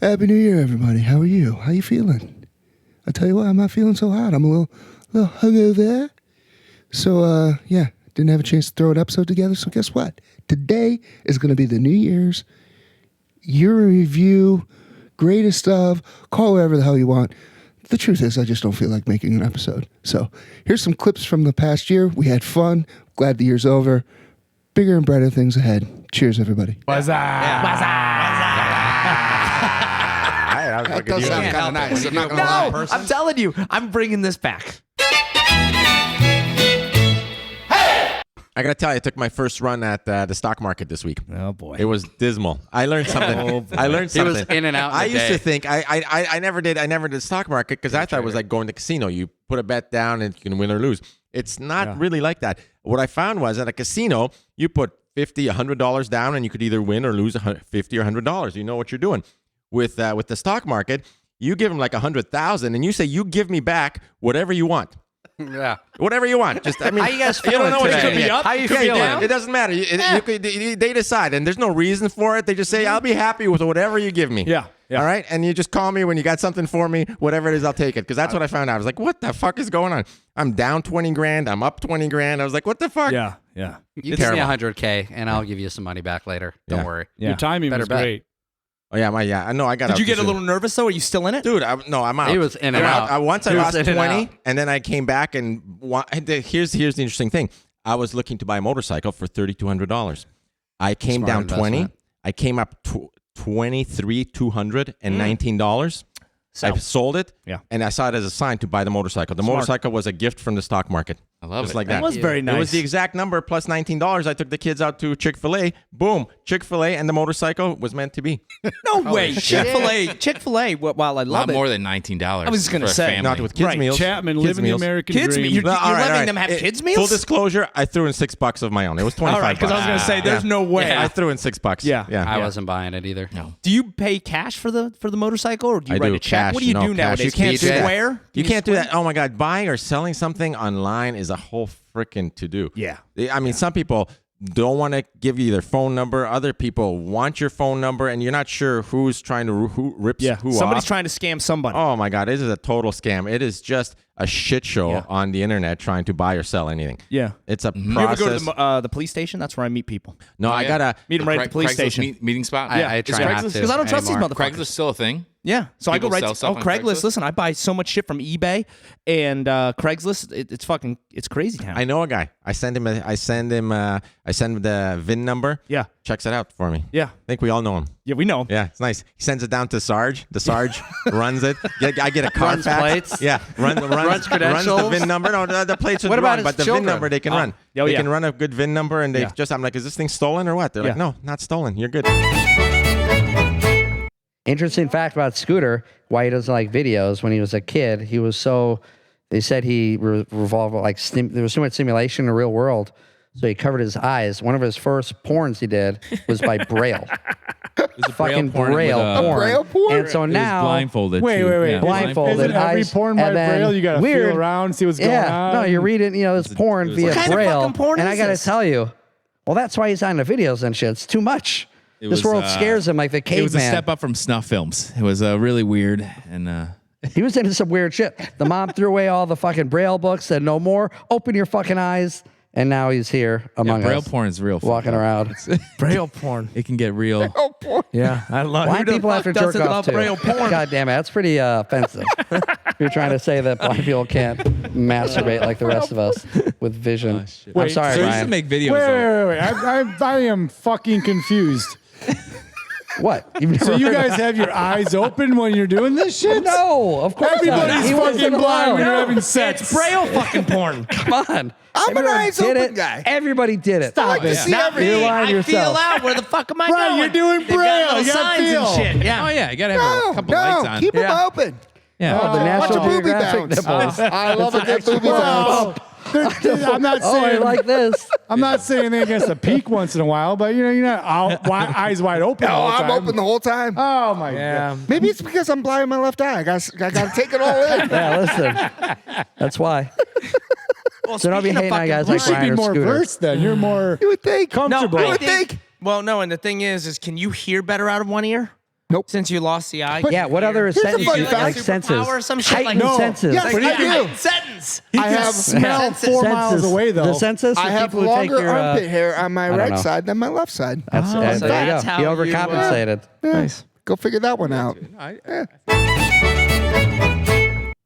Happy New Year, everybody. How are you? How you feeling? I tell you what, I'm not feeling so hot. I'm a little hungover. So, didn't have a chance to throw an episode together. So guess what? Today is going to be the New Year's year review, greatest of, call whatever the hell you want. The truth is, I just don't feel like making an episode. So here's some clips from the past year. We had fun. Glad the year's over. Bigger and brighter things ahead. Cheers, everybody. What's up? That does sound kind of nice. I'm telling you, I'm bringing this back. I gotta tell you, I took my first run at the stock market this week. Oh boy, it was dismal. I learned something. I learned something. It was in and out. I used to think I never did stock market because I thought it was like going to casino. You put a bet down and you can win or lose. It's not really like that. What I found was at a casino, you put $50, $100 down, and you could either win or lose $50 or $100. You know what you're doing. With the stock market, you give them like 100,000, and you say you give me back whatever you want. Yeah, whatever you want. Just, I mean, how you guys You feeling don't know today? what it could be up. How you feeling? It doesn't matter. They decide, and there's no reason for it. They just say, "I'll be happy with whatever you give me." Yeah. All right, and you just call me when you got something for me. Whatever it is, I'll take it. Because that's what I found out. I was like, "What the fuck is going on? I'm down 20 grand. I'm up 20 grand." I was like, "What the fuck?" Yeah. You give me 100K, and I'll give you some money back later. Don't worry. Yeah. Your timing was great. Oh yeah, I know. I got. Did you get a little nervous though? Are you still in it, dude? No, I'm out. He was in and out. Once I lost 20, and then I came back and here's the interesting thing. I was looking to buy a motorcycle for $3,200. I came down 20. I came up $23,219. I sold it, and I saw it as a sign to buy the motorcycle. The motorcycle was a gift from the stock market. I love just it. like that. It was very nice. It was the exact number plus $19. I took the kids out to Chick-fil-A. Boom, Chick-fil-A, and the motorcycle was meant to be. No way. Chick-fil-A. While I love it, more than $19. I was just gonna say, not with kids meals. Chapman kids living meals. the American kids dream. You're letting them have kids meals. Full disclosure, I threw in $6 of my own. It was 25. All right, because I was gonna say, there's no way. I threw in $6. Yeah. I wasn't buying it either. No. Do you pay cash for the motorcycle, or do you I write do a check? cash. What do you do nowadays? You can't do Square? You can't do that. Oh my God, buying or selling something online is a whole freaking to do. Yeah. I mean, some people don't want to give you their phone number. Other people want your phone number, and you're not sure who's trying to who rips who off. Somebody's trying to scam somebody. Oh my God, this is a total scam. It is just a shit show on the internet trying to buy or sell anything. Yeah. It's a process. You ever go to the police station? That's where I meet people. No, I gotta meet them right at the police station. Meeting spot. I try not to because I don't trust these motherfuckers. Craigslist still a thing? Yeah, so I go right to Craigslist. Listen, I buy so much shit from eBay and Craigslist. It's crazy town. I know a guy. I send him the VIN number. Yeah, checks it out for me. Yeah, I think we all know him. Yeah, we know him. Yeah, it's nice. He sends it down to Sarge. The Sarge runs it. I get a card runs plates. Yeah, runs the VIN number. No, the plates are wrong, but the VIN number they can run. They can run a good VIN number, and they I'm like, is this thing stolen or what? They're like, no, not stolen. You're good. Interesting fact about Scooter, why he doesn't like videos. When he was a kid, he was so, they said he revolved, like, there was so much simulation in the real world, so he covered his eyes. One of his first porns he did was by Braille. Fucking Braille porn. And so now, blindfolded. Wait. Yeah. Blindfolded. Isn't every porn by Braille? You got to feel around, see what's going on. No, you're reading, this porn via Braille. And I got to tell you, well, that's why he's on the videos and shit. It's too much. This world scares him like the caveman. It was a step up from snuff films. It was really weird. And he was into some weird shit. The mom threw away all the fucking Braille books, said no more. Open your fucking eyes. And now he's here among us. Braille porn is real. Walking around. Braille porn. It can get real. Braille porn. Yeah, I love it. Blind people have to jerk off too. Braille porn. God damn it, that's pretty offensive. You're trying to say that blind people can't masturbate like the rest of us with vision. I'm sorry, so Brian. used to make videos. Wait. I am fucking confused. What? So you guys have your eyes open when you're doing this shit? No, of course Everybody's not. fucking blind when you're having sex. It's Braille fucking porn. Come on. I'm an eyes open guy. Everybody did it. Stop it. You're lying to yourself. I feel out. Where the fuck am I Right, going? you're doing They've got Braille. little You gotta signs feel. and shit. Yeah. Oh yeah, you gotta have a couple lights on. Keep them open. Yeah. Oh, the National Watch a booby Geographic bounce. nipples. I love a good booby bounce. I'm not Oh, I saying like this. I'm not saying anything against a peek once in a while, but you're not eyes wide open. Oh, all the I'm time. open the whole time. Oh my god. Maybe it's because I'm blind in my left eye. I got to take it all in. Yeah, listen. That's why. Well, So don't be hating on guys You like should Brian be or more Scooter. versed then. You're more You would think. comfortable. No, You would think. Well, no, and the thing is can you hear better out of one ear? Nope. Since you lost the eye. Yeah, what other Here's a senses? funny Like fact. senses. Superpower or some shit like Heightened that. senses. Yes, I do. Heightened sentence. I have Smell 4 miles Senses. away, though. The census. I the have people who take longer your, armpit hair on my don't right know. side than my left side. That's, so there you that's go. how You you, overcompensated. Nice. Go figure that one out.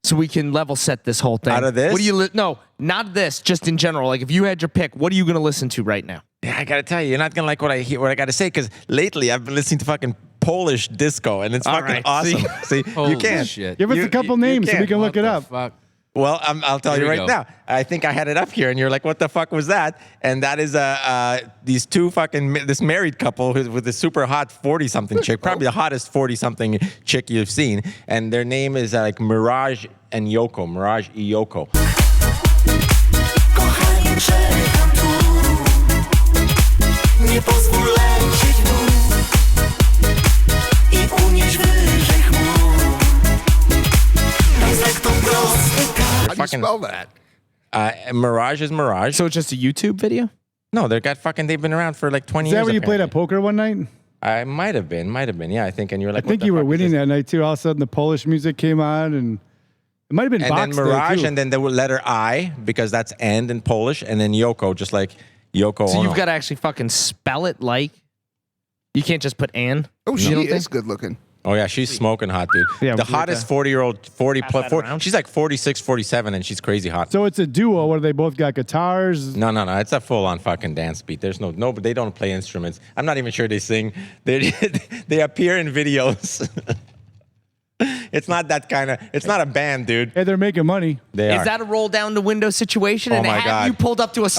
So we can level set this whole thing. Out of this? What do you no, not this, just in general. Like if you had your pick, what are you going to listen to right now? Yeah, I gotta tell you, you're not gonna like what I hear, what I gotta say, because lately I've been listening to fucking Polish disco, and it's All fucking right, awesome. See, you Holy can't. shit. Give us You- a couple you names so we can't. can look it up. Fuck. Well, I'll tell you Here we right go. now. I think I had it up here, and you're like, "What the fuck was that?" And that is these two fucking this married couple with a super hot 40-something chick, probably the hottest 40-something chick you've seen, and their name is like Mirage and Yoko, Mirage and Yoko. Kochanie, czekam tu. Nie pozwól lecieć w dół I unieść wyżej chmur. Pędzlek to prosty kar. How do you Fucking- spell that? Mirage is Mirage. So it's just a YouTube video? No, they've been around for like 20 Is years. that when you played at apparently. poker one night? I might have been, yeah, I think. And you're like, I think you were winning that night too. All of a sudden, the Polish music came on, and it might have been And then Box Day, Mirage, too. and then the letter I, because that's end in Polish, and then Yoko, just like Yoko So Ono. you've got to actually fucking spell it like you can't just put "an." Oh, You she don't is think? good looking. Oh, yeah, she's smoking hot, dude. Yeah, the we hottest 40-year-old, 40 plus, that 40, around. she's like 46, 47, and she's crazy hot. So it's a duo where they both got guitars. No, it's a full-on fucking dance beat. There's no, but they don't play instruments. I'm not even sure they sing. They appear in videos. It's not that kind of, it's not a band, dude. Hey, they're making money. They Is are. that a roll down the window situation? Oh And my have God. you pulled up to a Oh my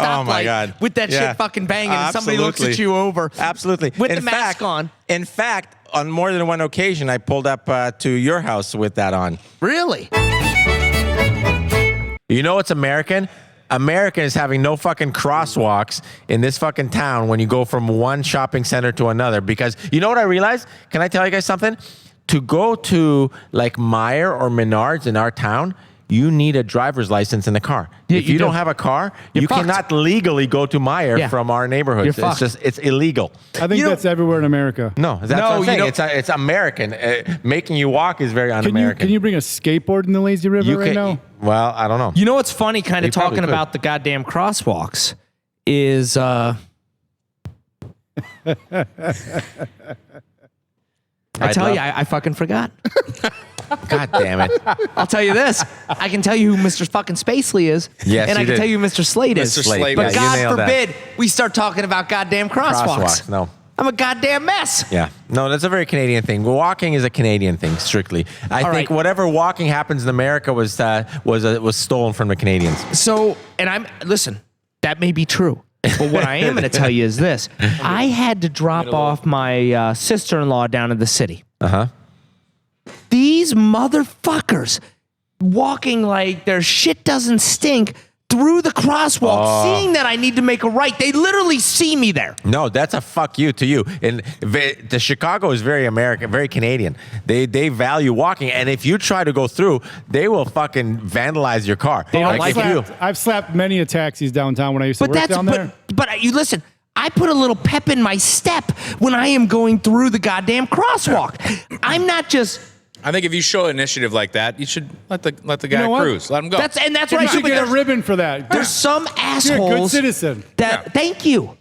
stoplight God. with that Yeah. shit fucking banging and somebody looks at Absolutely. you over? Absolutely. With in the mask fact, on. In fact, on more than one occasion, I pulled up to your house with that on. Really? You know what's American? America is having no fucking crosswalks in this fucking town when you go from one shopping center to another. Because you know what I realized? Can I tell you guys something? To go to like Meijer or Menards in our town, you need a driver's license in the car. Yeah, if you you do. don't have a car, You're you fucked. cannot legally go to Meijer Yeah. from our neighborhood. You're It's fucked. just, it's illegal. I think You know- that's everywhere in America. No, that's No, what I'm you saying. don't- It's American. Making you walk is very Can un-American. you bring a skateboard in the lazy river You right can- now? Well, I don't know. You know what's funny, kind You of probably talking could. about the goddamn crosswalks, is I tell you, I fucking forgot. God damn it. I'll tell you this. I can tell you who Mr. fucking Spacely is. Yes, and I you can did. tell you who Mr. Slade is. Mr. Slade, But yeah, you God nailed that. forbid we start talking about goddamn crosswalks. Crosswalks, no. I'm a goddamn mess. Yeah. No, that's a very Canadian thing. Walking is a Canadian thing, strictly. I All think right. whatever walking happens in America was stolen from the Canadians. So, listen, that may be true. But what I am going to tell you is this. I had to drop off my sister-in-law down in the city. Uh-huh. These motherfuckers walking like their shit doesn't stink through the crosswalk, seeing that I need to make a right. They literally see me there. No, that's a fuck you to you. And the Chicago is very American, very Canadian. They value walking, and if you try to go through, they will fucking vandalize your car. They don't like if you. I've slapped many a taxis downtown when I used to But work down there. but you listen. I put a little pep in my step when I am going through the goddamn crosswalk. I'm not just. I think if you show initiative like that, you should let the guy know what? cruise. Let him go. That's what You I should should get a ribbon for that. There's some You're a assholes. good citizen. That thank you.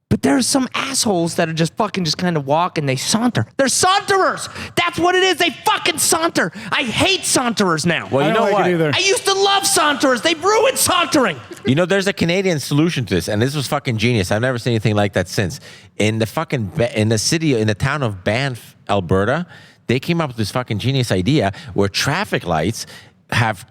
But there's some assholes that are just kind of walk and they saunter. They're saunterers. That's what it is. They fucking saunter. I hate saunterers now. Well, I you don't know like what? it either. I used to love saunterers. They've ruined sauntering. You know, there's a Canadian solution to this, and this was fucking genius. I've never seen anything like that since. In the town of Banff, Alberta, they came up with this fucking genius idea where traffic lights have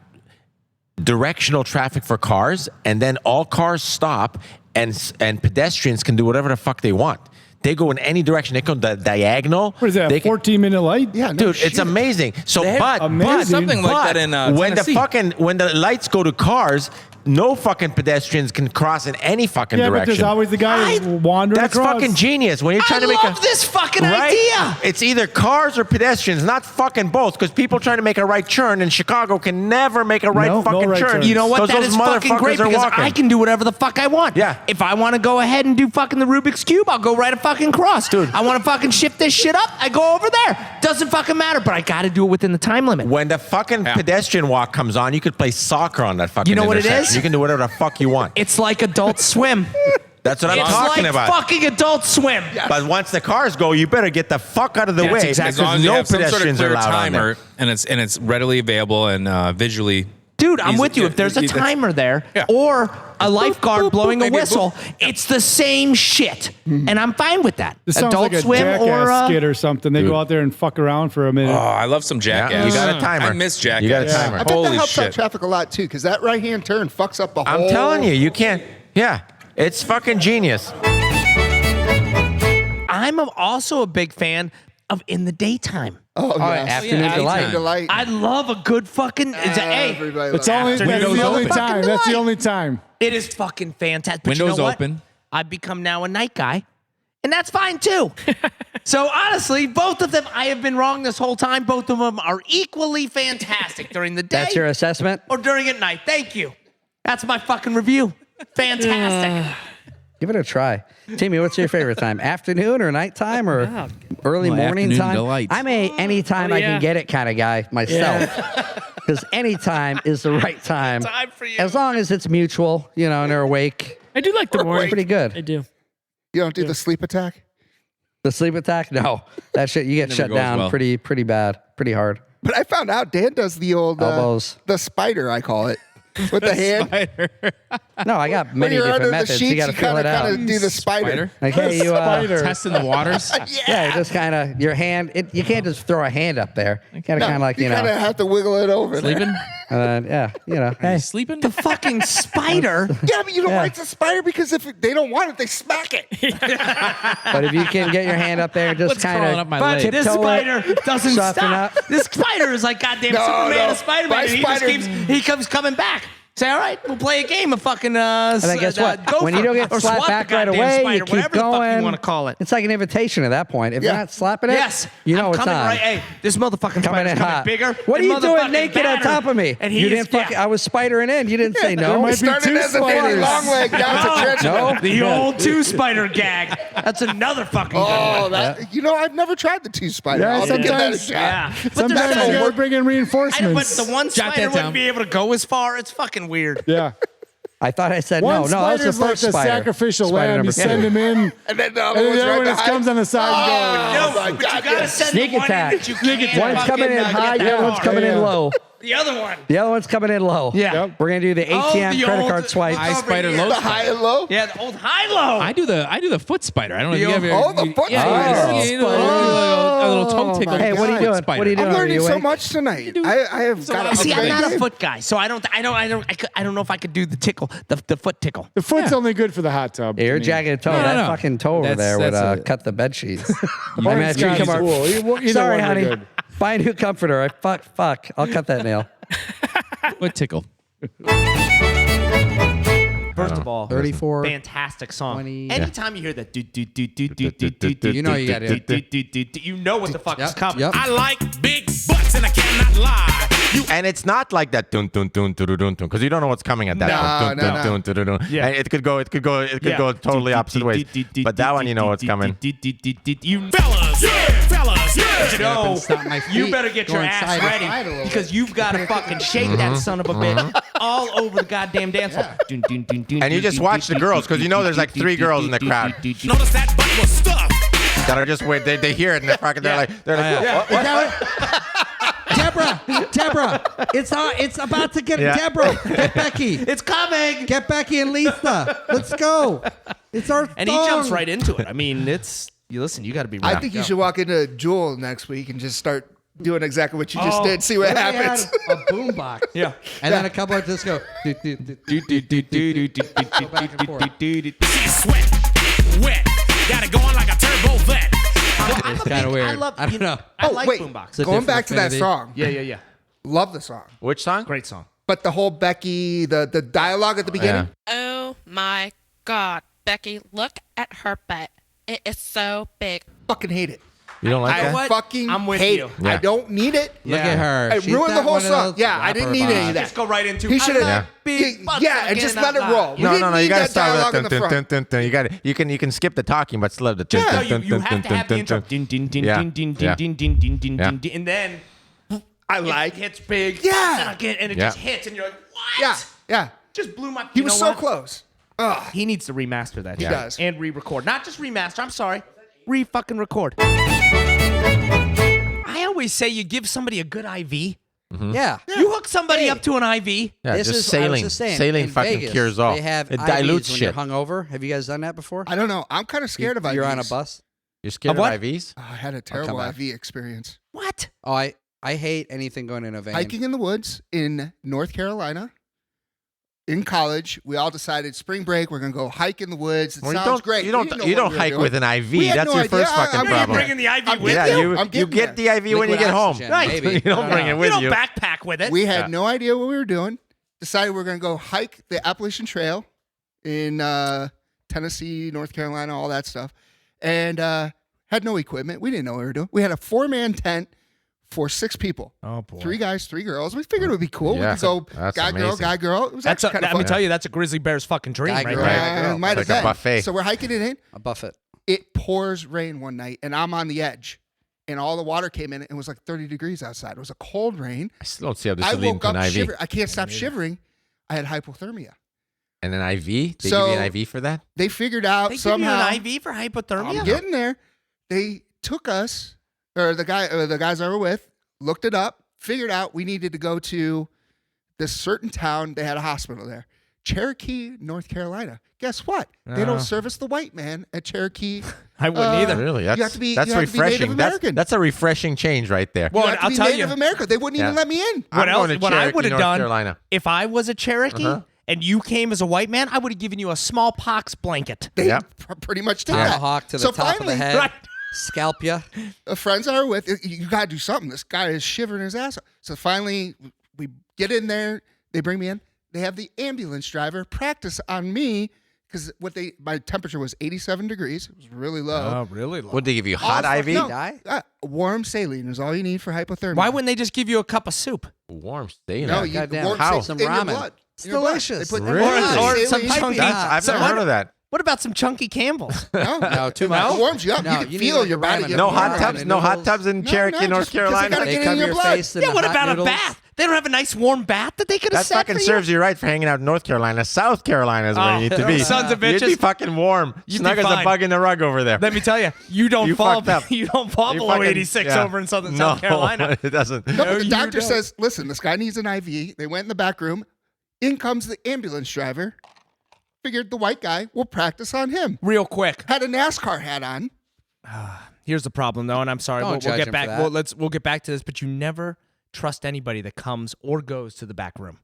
directional traffic for cars, and then all cars stop, and pedestrians can do whatever the fuck they want. They go in any direction. They go diagonal. What is that, They a can- 14-minute light? Yeah, no Dude, shit. it's amazing. So, but amazing. something like that in when Tennessee. when the lights go to cars, no fucking pedestrians can cross in any fucking Yeah, but direction. there's always the guy wandering That's across. fucking genius. When you're trying I to make love this fucking idea. It's either cars or pedestrians, not fucking both. Because people trying to make a right turn in Chicago can never make a right No fucking right turn. turns. You know what? 'Cause That those is fucking motherfuckers great are because walking. I can do whatever the fuck I want. Yeah. If I want to go ahead and do fucking the Rubik's Cube, I'll go right a fucking cross. Dude. I want to fucking shift this shit up, I go over there. Doesn't fucking matter, but I got to do it within the time limit. When the fucking pedestrian walk comes on, you could play soccer on that fucking You know what it intersection. is? You can do whatever the fuck you want. It's like Adult Swim. That's what I'm It's talking like about. fucking Adult Swim. But once the cars go, you better get the fuck out of the way. exactly- As long as you no have some sort of pedestrians are clear allowed on there. timer, and it's readily available and visually. Dude, I'm easy- with you. If there's a that's- timer there Yeah. or a lifeguard blowing a Maybe a whistle, it's the same shit. And I'm fine with that. This sounds Adult like a Swim Jackass or skit or something. They go out there and fuck around for a minute. Oh, I love some Jackass. Yeah, you got a timer. I miss Jackass. You got a timer. I bet Holy that helps out shit. traffic a lot too, because that right-hand turn fucks up the whole. I'm telling you, you can't. Yeah, it's fucking genius. I'm also a big fan of in the daytime. Oh, yes. Afternoon delight. Delight. I love a good fucking. Hey, Everybody It's loves only it. that's Windows the only open. time. Fucking That's the delight. only time. it is fucking fantastic. But you Windows know what? open. I've become now a night guy, and that's fine too. So honestly, both of them, I have been wrong this whole time. Both of them are equally fantastic during the day That's your assessment? or during at night. Thank you. That's my fucking review. Fantastic. Give it a try. Timmy, what's your favorite time? Afternoon or nighttime or early Well, morning afternoon time? delight. I'm a anytime I can get it kind of guy myself. Because anytime is the right time. Time for you. As long as it's mutual, and they're awake. I do like the morning. Pretty good. I do. You don't do the sleep attack? The sleep attack? No. That shit, you get Never shut goes down well. pretty bad, pretty hard. But I found out Dan does the old Elbows. the spider, I call it, with the hand. No, I got When many you're different under the methods. sheets, You got to feel it out. kind of do the spider. Like, hey, you Testing the waters. yeah, just kind of your hand. You can't just throw a hand up there. You got to kind of like you kind of have to wiggle it over. there. Sleeping? yeah, hey. Sleeping? The fucking spider. Yeah, but you know Yeah. why it's a spider? Because if they don't want it, they smack it. But if you can get your hand up there and just What's crawling kind up of my But leg? this tiptoe spider doesn't soften stop. up. This spider is like goddamn No, Superman no. and Spider-Man. My And he spider- just he comes coming back. Say, all right, we'll play a game of fucking. And then guess what? Gopher, When you don't get or slapped swat the back right goddamn away, spider, you keep whatever the fuck going. you want to call it. It's like an invitation at that point. If Yeah. you're not slapping it, Yes, you know I'm it's coming on. right. Hey, this motherfucking Coming spider's in coming hot. bigger. What are and you doing motherfucking naked on badder. top of me? And You he didn't is, fucking. I was spidering in. You didn't say no. might be Started two as a Danny spiders. Longleg, now it's a trench. No. The old two spider gag. That's another fucking good Oh, one. that I've never tried the two spider. Yeah, I'll give that a sometimes- shot. Yeah. But there's Sometimes such you a- gotta bring in but reinforcements. the one Jot spider that wouldn't down. be able to go as far. It's fucking weird. Yeah. I thought I said One no. No, that was the spider's like first the spider. sacrificial Spider lamb. number You two. send him in, And then the other and one's then the right other one just behind. comes on the side and goes. Oh, my but God, you gotta yes. send Sneak the one attack. in that you can't One's fucking, coming in get hot. that The other one's far. coming in Yeah. low. The other one. The other one's coming in low. Yeah. Yep. We're gonna do the ATM the credit old- card swipe. High spider, here. low The high and low. Yeah, the old high-low. I do the foot spider. I don't know if you ever. Oh, the foot Yeah, spider. you know, a little toe tickle. Hey, what are you doing? Spider. What are you doing? I'm Are learning you so awake? much tonight. I have got See, I'm not a foot. foot guy, so I don't know if I could do the tickle, the foot tickle. The foot's only good for the hot tub. Yeah, you're to me. jagged toe. No, that no. fucking toe over That's- there would that's a- cut the bed sheets. Or I mean, it's if you got come his up- wool. Either Sorry, one are honey. good. Buy a new comforter. Fuck. I'll cut that nail. Foot tickle. First of all, 34. fantastic song. 20. Anytime you hear that, you You know you gotta do it. you know what the fuck is coming. Yep. I like big butts and I cannot lie. And it's not like that dun dun dun dun dun dun because you don't know what's coming at that. No, dun, no, dun, no. dun, dun, dun, dun. Yeah. And it could go totally opposite ways. But that one, you know what's coming. You Fellas, yeah. know, Stop my you feet better get your going ass side to side a ready little because you've got to fucking shake that son of a bitch all over the goddamn dance floor. And you just watch the girls because you know there's like 3 girls in the crowd Notice that butt was stuffed. that are just wait. They hear it and they're fucking. They're like, Deborah, it's about to get Yeah. Deborah. Get Becky. It's coming. Get Becky and Lisa. Let's go. It's our And he jumps right into it. I mean, you listen, you got to be ready. I think you should walk into Jewel next week and just start doing exactly what you just did. See what happens. A boombox. Yeah. And then a couple of just go. She's sweat, wet. Got it going like a turbo vet. It's kind of weird. I love. I don't know. I Oh, like wait. boombox. a Going different back to that affinity. song. Yeah. Love the song. which song? Great song. But the whole Becky, the dialogue at the beginning. Oh my God, Becky, look at her butt. It is so big. Fucking hate it. You don't like I that? fucking I'm with hate you. it. Yeah. I don't need it. Look at her. It She's ruined the got whole one of song. those Yeah, I didn't need any of that. Just go right into. He should have. Yeah. Big butts And just let it again, roll. We No, didn't you need gotta that start dialogue with in the dun, front. dun, dun, dun. You can skip the talking, but still have the dun, Yeah. dun, No, dun, you dun, have to dun, have the dun, intro. dun. Din, din, din, Yeah. din, din, Yeah. din, din, din, din, Yeah. din, din, and then I like. it hits big. Yeah. And it Yeah. just hits, and you're like, what? Yeah, yeah. Just blew my. He you was know so what? close. Ugh. He needs to remaster that. He does. And re-record. Not just remaster. I'm sorry. Re-fucking record. I always say you give somebody a good IV. Yeah. You hook somebody up to an IV. Yeah, This just is, I was saline. just saying, Saline in fucking Vegas, cures all. They have It IVs dilutes when shit. you're hungover. Have you guys done that before? I don't know. I'm kind of scared of IVs. You're on a bus. You're scared Of what? of IVs? I had a terrible back. IV experience. What? Oh, I hate anything going in a vein. Hiking in the woods in North Carolina. In college, we all decided spring break. We're gonna go hike in the woods. It Well, you sounds don't. great. You We don't. didn't know You what don't we were hike doing. with an IV. We had That's no your idea. first I'm fucking getting problem. there. Bringing the IV I'm with getting Yeah, there. you I'm getting get the there. IV when you Liquid get home. oxygen, Right. maybe. You don't bring it You with don't you. backpack with it. We had no idea what we were doing. Decided we were gonna go hike the Appalachian Trail in Tennessee, North Carolina, all that stuff, and had no equipment. We didn't know what we were doing. We had a 4-man tent for 6 people. Oh boy. 3 guys, 3 girls. We figured it would be cool. Yeah, we could go that's guy, girl, amazing. guy, girl. It was That's actually kind of let me fun. tell you, that's a grizzly bear's fucking dream, Guy, right girl, there. guy, girl. Might It's have like a been. buffet. So we're hiking it in. A buffet. It pours rain one night, and I'm on the edge, and all the water came in. And it was like 30 degrees outside. It was a cold rain. I still don't see how this I is leading woke to up an IV. shivering. I can't stop shivering. I had hypothermia. And an IV? They So- give you an IV for that? They figured out They somehow. give you an IV for hypothermia? I'm getting there. They took us, or the guys I were with, looked it up, figured out we needed to go to this certain town. They had a hospital there, Cherokee, North Carolina. Guess what? They don't service the white man at Cherokee. I wouldn't either. Really? you That's, have to be- that's you have to be Native refreshing. That's, American. that's a refreshing change right there. Well, You have to I'll be tell Native you. America. They wouldn't even Yeah. let me in. I'm going to what I Cherokee, would have North done Carolina. if I was a Cherokee and you came as a white man, I would have given you a smallpox blanket. They Yep. pretty much did that. Tomahawk to the So top of finally, the head. Right. Scalp ya. friends I were with, you got to do something. This guy is shivering his ass off. So finally, we get in there. They bring me in. They have the ambulance driver practice on me because my temperature was 87 degrees. It was really low. really? Would they give you All hot fuck- IV? No, Die? warm saline is all you need for hypothermia. Why wouldn't they just give you a cup of soup? Warm saline. No, you Goddamn. warm How? saline Some in your ramen. blood. It's In your blood. delicious. They put Really? Or saline some in- chunky- I've So never heard of that. What about some chunky Campbell's? No, too much. It warms you up. No, you can need feel like your a body. ramen. get No warm. hot tubs. No hot tubs in No, Cherokee, no, North just because they Carolina. gotta They get in cover your your blood. face in Yeah, the what hot about noodles. a bath? They don't have a nice warm bath that they could have That set fucking for serves you right for hanging out in North Carolina. South Carolina is where Oh, you need to be. sons of You'd be bitches. fucking warm. You'd Snug be as a fine. bug in the rug over there. Let me tell you, you don't You fall. fucked up. You don't fall You below fucking- 86 yeah. over in Southern No, South Carolina. it doesn't. No, but the you doctor don't. says, listen, this guy needs an IV. They went in the back room. In comes the ambulance driver. Figured the white guy will practice on him. Real quick, Had a NASCAR hat on. here's the problem though, and I'm sorry. Don't We'll judge get him back. for that. We'll get back to this, but you never trust anybody that comes or goes to the back room.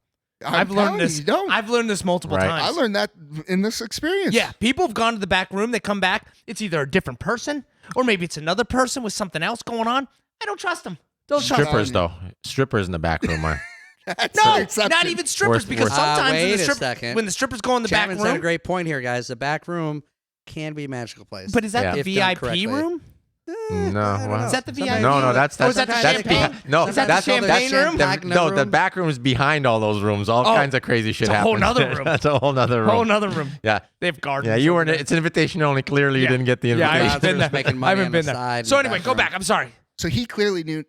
I'm I've learned telling this. You don't. I've learned this multiple Right. times. I learned that in this experience. Yeah, people have gone to the back room. They come back. It's either a different person or maybe it's another person with something else going on. I don't trust them. Don't trust them. Strippers though. Strippers in the back room are. That's No, an exception. not even strippers. Worth- Because worth- sometimes wait a second. when the strippers go in the Chapman's back had a room, great point here, guys. The back room can be a magical place. but is that Yeah. the If done VIP correctly. room? No, what? Is that the VIP? No, that's Or is that the that's champagne? behi- no, Is that the that's champagne room? No, the back room is behind all those rooms. All Oh, kinds of crazy shit it's a happens. whole nother room. That's a whole nother room. Whole nother room. Yeah. They have gardens. Yeah, you over weren't. there. It's an invitation only. Clearly, you Yeah. didn't get the Yeah, invitation. I've been there. making money I haven't on the been there. side So in the anyway, back go room. back. I'm sorry. So he clearly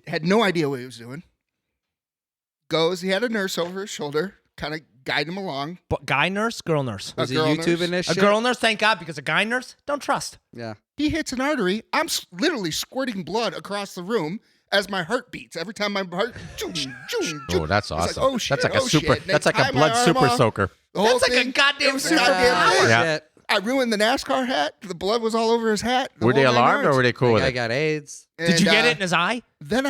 had no idea what he was doing. He had a nurse over his shoulder, kind of guide him along. But guy nurse, girl nurse. Was he girl YouTubing nurse. this A shit? girl nurse, thank God, because a guy nurse, don't trust. Yeah. He hits an artery. I'm literally squirting blood across the room as my heart beats. Every time my heart, joom, joom, joom. Oh, that's It's like, awesome. oh, shit, that's like a oh, super. shit. And they That's like tie a my blood arm super off. soaker. The whole That's like a thing, goddamn it was a super goddamn power. thing. Yeah. Shit. I ruined the NASCAR hat. The blood was all over his hat. The Were they whole nine alarmed or yards. were they cool That with guy it? got AIDS. Did you And, get it in his eye? Then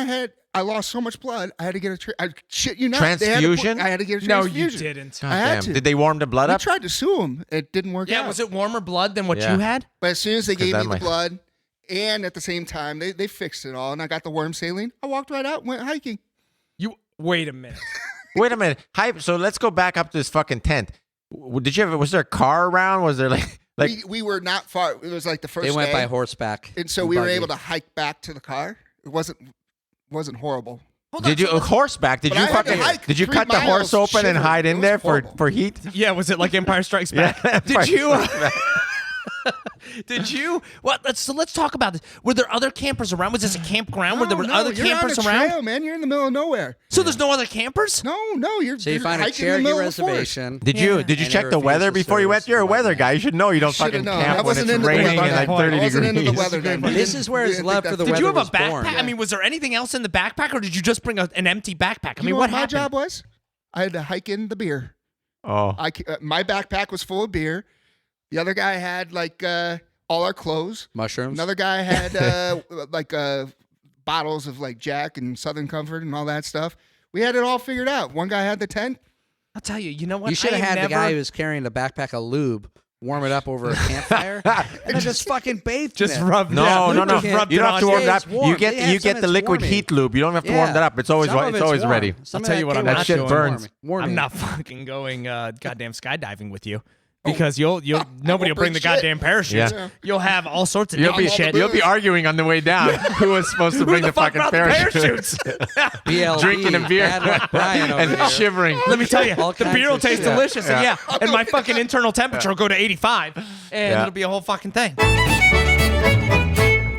I lost so much blood. I had to get I shit you not. they had to Transfusion? I had to get a No, transfusion. you didn't. I had Damn. to. Did they warm the blood We up? tried to sue him. It didn't work Yeah, out. was it warmer blood than what Yeah. you had? But as soon as they gave that me the might- blood, and at the same time they fixed it all, and I got the worm saline, I walked right out and went hiking. You wait a minute. Wait a minute. Hype. So let's go back up to this fucking tent. Was there a car around? Was there like we were not far. It was like the first They went day, by horseback. and so we were able to hike back to the car. It wasn't horrible. did you horseback? Did But you I had to fucking hike did you 3 cut the horse miles open and shivering. hide It in was there horrible. for heat? Yeah, was it like Empire Strikes Back? Did you? Did you? What? So let's talk about this. Were there other campers around? Was this a campground where there were other you're campers on a around? trail, man. You're in the middle of nowhere. So there's no other campers? No, you're So you you're find a hiking in the Cherokee middle of the forest. reservation. Did you and check it the weather refused to before you went? service You're a the weather guy. You should know you don't Should've fucking known. I camp when wasn't it's into the raining weather. and like I 30 wasn't into the degrees. weather then. This is where his Didn't love think for the that- Did you have a was born. backpack? I mean, was there anything else in the backpack, or did you just bring an empty backpack? I You mean, know what my happened? job was? I had to hike in the beer. Oh, My backpack was full of beer. The other guy had like all our clothes. Mushrooms. Another guy had like bottles of like Jack and Southern Comfort and all that stuff. We had it all figured out. One guy had the tent. I'll tell you. You know what? You should I have had never, the guy who was carrying the backpack of lube warm it up over a campfire and then just fucking bathed Just in it. rub. no. Yeah. rubbed You don't have to warm it up. It's warm. You get They have some the that's liquid warming. heat lube. You don't have to warm Yeah. that up. It's always Some of it's always warm. ready. Some I'll of tell you what, came I'm with not shit doing. burns. Warming. I'm not fucking going goddamn skydiving with you. Because nobody will bring the shit. goddamn parachutes. Yeah. You'll have all sorts of You'll dumb be shit. You'll be arguing on the way down who was supposed to bring Who the fuck fucking brought the parachutes. BLT, Drinking a beer bad luck Brian over and here. shivering. Let me tell you, All the kinds beer will of taste shit. delicious, and and my fucking internal temperature will go to 85, and Yeah. it'll be a whole fucking thing.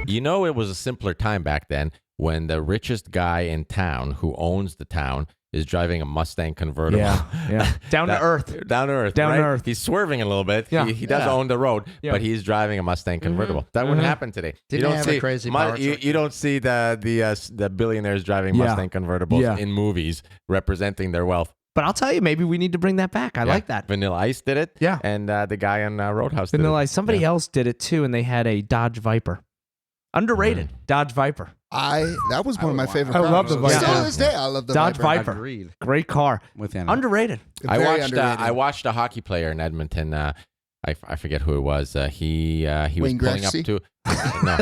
You know, it was a simpler time back then when the richest guy in town who owns the town is driving a Mustang convertible. yeah. Down to earth. Down to earth. Down to right? earth. He's swerving a little bit. Yeah. He does Yeah. own the road, Yeah. but he's driving a Mustang convertible. That wouldn't happen today. Didn't you don't have a see crazy power truck. you don't see the billionaires driving Yeah. Mustang convertibles Yeah. in movies representing their wealth. But I'll tell you, maybe we need to bring that back. I Yeah. like that. Vanilla Ice did it. Yeah. And the guy on Roadhouse did Vanilla it. Ice. Somebody Yeah. else did it too, and they had a Dodge Viper. Underrated. Dodge Viper. That was one of my favorite I cars. love the Viper. Still to this day, I love the Dodge Viper. Viper. Agreed. Great car. With him. Underrated. I Very watched underrated. I watched a hockey player in Edmonton. I forget who it was. He was Wayne pulling up Gretzky? to no,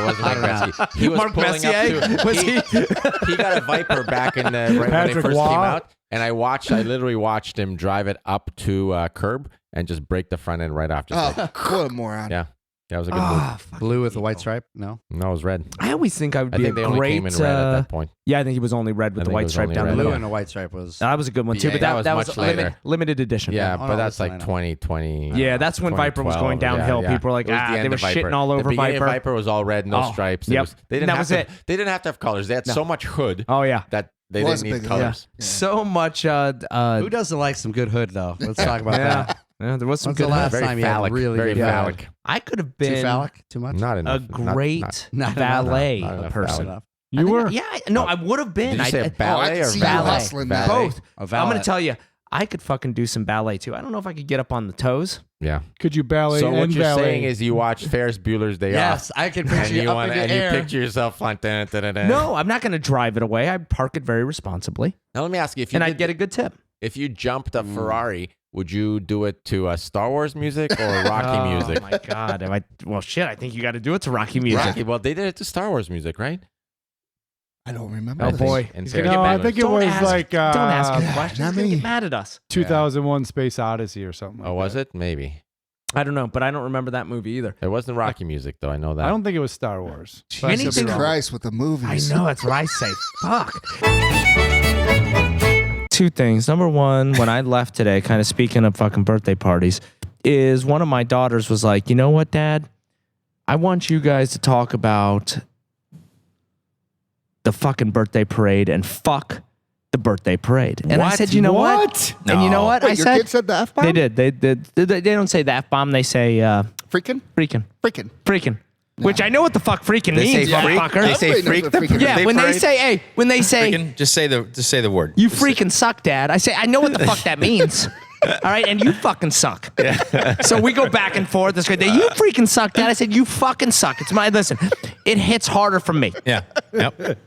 it wasn't Wayne Gretzky. He was Mark pulling Messier? up to. He got a Viper back in right when they Patrick first Waugh? came out, and I literally watched him drive it up to curb and just break the front end right off. Just like, What a moron. yeah, that was a good move. Blue with a white stripe? No. No, it was red. I always think I would I be think a they only great. came in red at that point. Yeah, I think he was only red with I the think it white was stripe only down the red. Blue middle. and a white stripe was. That was a good one too. Yeah, But that was that much was later. limited edition. Yeah, Oh, but no, that's listen, like I know. 2020. Yeah, that's when Viper was going 2012. downhill. Yeah, yeah. People were like, It was the they end were of Viper. shitting all over the beginning Viper. of Viper was all red, no Oh, stripes. yep. They didn't That have was to, it. They didn't have to have colors. They had so much hood Oh yeah. that they Was didn't a need big colors. So much. Who doesn't like some good hood, though? Let's talk about that. Yeah, there was some When's good. the last Very time you had phallic. really Very good phallic. hood? I could have Too been phallic? Too much? Not a enough. great Not enough. valet Not enough person. valet. You were? Yeah, I would have been. Did you say I ballet could or see you valet? hustling that. Valet. both. A I'm valet. gonna tell you, I could fucking do some ballet too. I don't know if I could get up on the toes. Yeah. Could you ballet So what and you're valet? saying is you watch Ferris Bueller's Day Yes, Off. I can And picture you you up want in the and air. you picture yourself like No, I'm not gonna drive it away. I'd park it very responsibly, Now let me ask you, if you and did, I'd get a good tip. if you jumped a Ferrari, would you do it to Star Wars music or Rocky music? Oh my god! Well, shit. I think you got to do it to Rocky music. Rocky. Well, they did it to Star Wars music, right? I don't remember. Oh this. boy, And he's Ferris gonna get No, I mad. think it Don't was ask- like don't ask him questions. not He's gonna me. get mad at us. 2001 Space Odyssey or something. Oh, was it? Maybe. I don't know, but I don't remember that movie either. It wasn't Rocky music, though. I know that. I don't think it was Star Wars. But I could be Anything- wrong. Christ with the I movies. know that's what I say. Fuck. Two things. Number one, when I left today, kind of speaking of fucking birthday parties, is one of my daughters was like, you know what, Dad? I want you guys to talk about the fucking birthday parade and fuck the birthday parade. And I said, you know what? And you know what? Wait, I your said kid said the F-bomb? they did. They don't say the F-bomb. They say Freaking? freaking. Which I know what the fuck freaking They means, say freak. motherfucker. They say Everybody freak. knows what freaking Yeah, when they say, Freaking, just say the word. you freaking suck, Dad. I say, I know what the fuck that means. All right, and you fucking suck. So we go back and forth. This great. You freaking suck, Dad. I said, you fucking suck. It's my listen. It hits harder from me. Yeah. Yep.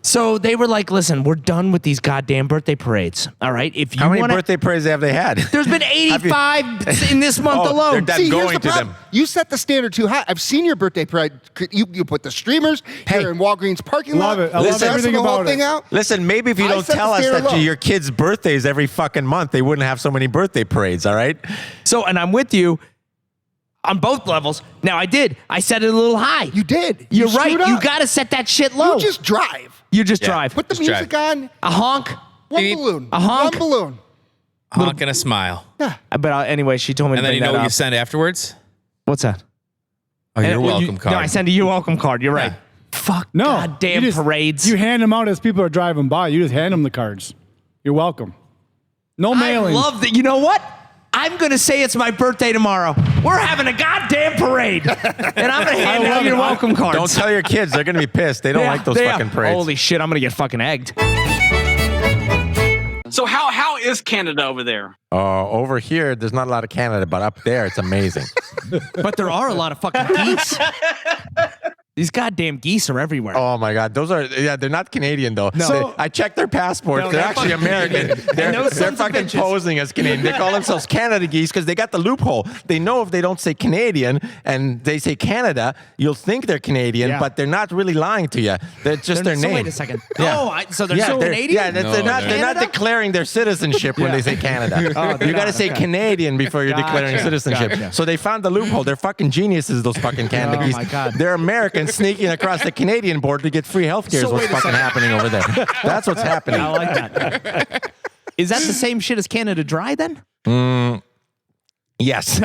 So they were like, listen, we're done with these goddamn birthday parades. All right. If you How many wanna, birthday parades have they had? there's been 85 in this month Oh, alone. they're See, here's going the to problem. them. You set the standard too high. I've seen your birthday parade. You put the streamers. You're in Walgreens parking lot. Love it. I love everything the whole about thing it. out. Listen, maybe if you I don't set the tell us standard that low. your kids' birthdays every fucking month, they wouldn't have so many birthday parades, all right? So, and I'm with you on both levels. Now, I set it a little high. You did. You're You right. screwed You up. got to set that shit low. You just drive. You just drive. Put the Just music on. A honk. One Beep. balloon. A honk. One balloon. Honk and a smile. Yeah. But anyway, she told me And to then bring you know that what you up. send afterwards? What's that? Oh, you're And- welcome card. No, I send a you welcome card. You're right. Yeah. Fuck No. goddamn you just- parades. You hand them out as people are driving by. You just hand them the cards. You're welcome. No mailing. I love that. You know what? I'm going to say it's my birthday tomorrow. We're having a goddamn parade. And I'm going to hand out your welcome cards. Don't tell your kids. They're going to be pissed. They don't like those fucking parades. Holy shit, I'm going to get fucking egged. So how is Canada over there? Over here, there's not a lot of Canada, but up there, it's amazing. But there are a lot of fucking geese. These goddamn geese are everywhere. Oh my God, they're not Canadian though. No. So, I checked their passports. No, they're they're actually fucking American. They're those sons of fucking bitches. posing as Canadian. They call themselves Canada geese because they got the loophole. They know if they don't say Canadian and they say Canada, you'll think they're Canadian, Yeah. but they're not really lying to you. They're just their so name. wait a second. Yeah. Oh, so they're so they're, Canadian? Yeah, No, they're not Canada? declaring their citizenship when they say Canada. they're You got to not, say okay. Canadian before you're declaring Gotcha. citizenship. Gotcha. So they found the loophole. They're fucking geniuses, those fucking Canada Oh geese. my God. They're Americans sneaking across the Canadian border to get free health care is So what's wait a fucking second. happening over there. That's what's happening. I like that. Is that the same shit as Canada Dry then? Yes.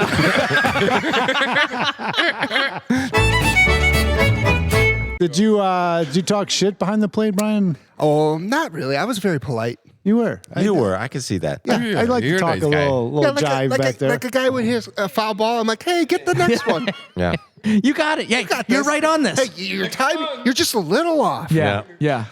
Did you talk shit behind the plate, Brian? Oh, not really. I was very polite. You were. You were. I can see that. Yeah, I'd like to you're a talk nice a guy. little Yeah, jive back there. like a guy would hit a foul ball. I'm like, hey, get the next one. Yeah. You got it. Yeah, Got you're this. right on this. Hey, your time. You're just a little off. Yeah.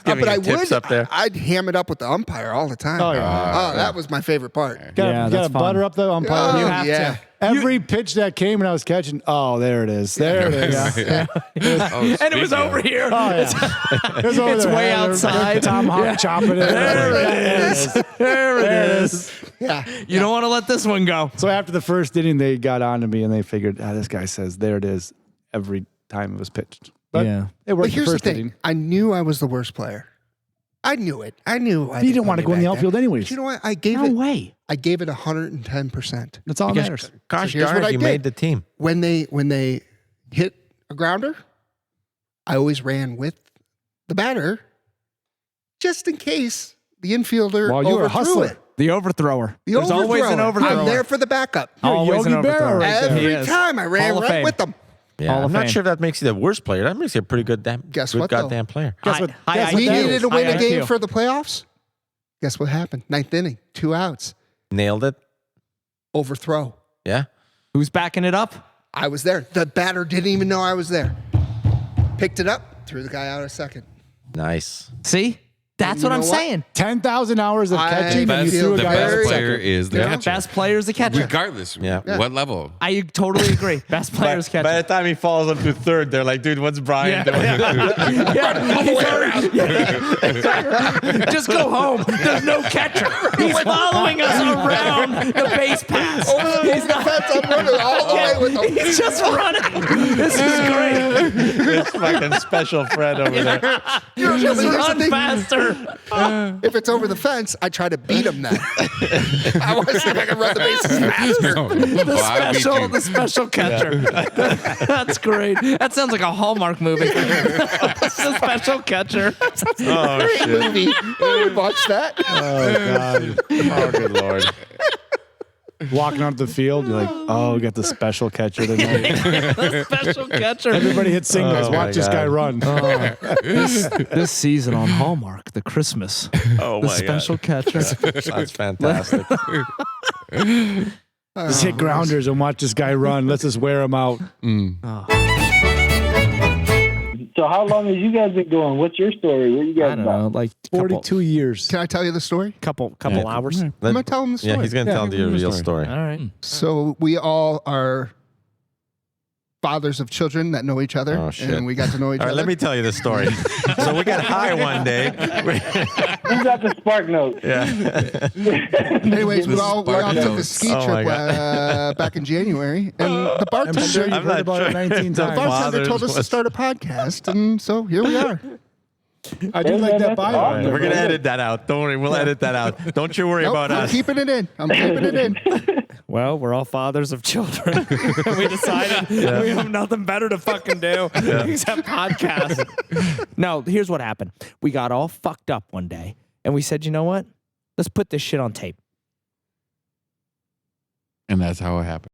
Giving But I you tips would. up there. I'd ham it up with the umpire all the time. Oh, yeah. Oh, that was my favorite part. Gotta, Yeah, gotta that's fun. butter up the umpire. Oh, You have yeah. to. Every pitch that came and I was catching, oh, there it is. There it is. And it was over here. Oh, yeah. It was over It's there. way They're outside. Tomahawk chopping it. There it is. There it is. Yeah. You don't want to let this one go. So after the first inning, they got on to me and they figured, this guy says, there it is, every time it was pitched. But Yeah. it worked But here's the first thing. inning. I knew I was the worst player. I knew it. I knew. You didn't want to go in the outfield anyways. But you know what? I gave No it. way. I gave it 110%. That's all that matters. Gosh So here's darn what it, I you did. made the team. When they hit a grounder, I always ran with the batter, just in case the infielder Well, you were a overthrew hustler. it. The overthrower. The There's always an overthrower. overthrower. I'm there for the backup. Always Yogi an Berra overthrower. right there. He Every is. time I ran Hall of right Fame. with them. Yeah, Hall of I'm not Fame. sure if that makes you the worst player. That makes you a pretty good Guess good what, though? goddamn player. Guess what? High Guess IQ. We what that needed is? to win High a game IQ. for the playoffs. Guess what happened? Ninth inning, 2 outs, Nailed it. overthrow. Yeah. Who's backing it up? I was there. The batter didn't even know I was there. Picked it up, threw the guy out a second. Nice. See? That's You what I'm know what? saying. 10,000 hours of I catching and you feel threw a the guy out very- of Best player second. is the catcher. Best player is the catcher. Regardless, Yeah. what level? I totally agree. Best player is catcher. By the time he falls up to third, they're like, dude, what's Brian doing? Just go home. There's no catcher. He's following us around the base pass. He's not. I'm running all the way with them. He's just running. This is great. This fucking special Fred over there. Just Here's the run thing. faster. If it's over the fence, I try to beat him then. I want to see if I can run the bases faster. The special catcher. That's great. That sounds like a Hallmark movie. The special catcher. Oh, shit. Movie. I would watch that. Oh, God. Oh, good Lord. Walking onto the field, you're like, oh, we got the special catcher tonight. The special catcher. Everybody hit singles. Oh, my Watch this guy God. run. This season on Hallmark, the Christmas. Oh, The my special catcher. God. That's fantastic. Just hit grounders and watch this guy run. Let's just wear him out. So how long have you guys been going? What's your story? What you guys I don't know, like 42 years. Can I tell you the story? couple Yeah. hours. I'm going to tell him the story. Yeah, he's going to tell you a real story. All right. So we all are fathers of children that know each other, Oh, shit. and we got to know each All right, other. let me tell you the story. So we got high one day. Who got the spark notes? Yeah. Anyways, we all took a notes. ski Oh, my God. Back in January, and the bartender, I'm sure you've I'm heard not about sure. it 19 the times. bartender told us to was- start a podcast, and so here we are. I do like that bio. awesome. We're gonna edit that out. Don't worry, we'll edit that out. Don't you worry Nope, about I'm us. keeping it in. I'm keeping it in. Well, we're all fathers of children. We decided we have nothing better to fucking do except podcast. No, here's what happened. We got all fucked up one day, and we said, you know what? Let's put this shit on tape. And that's how it happened.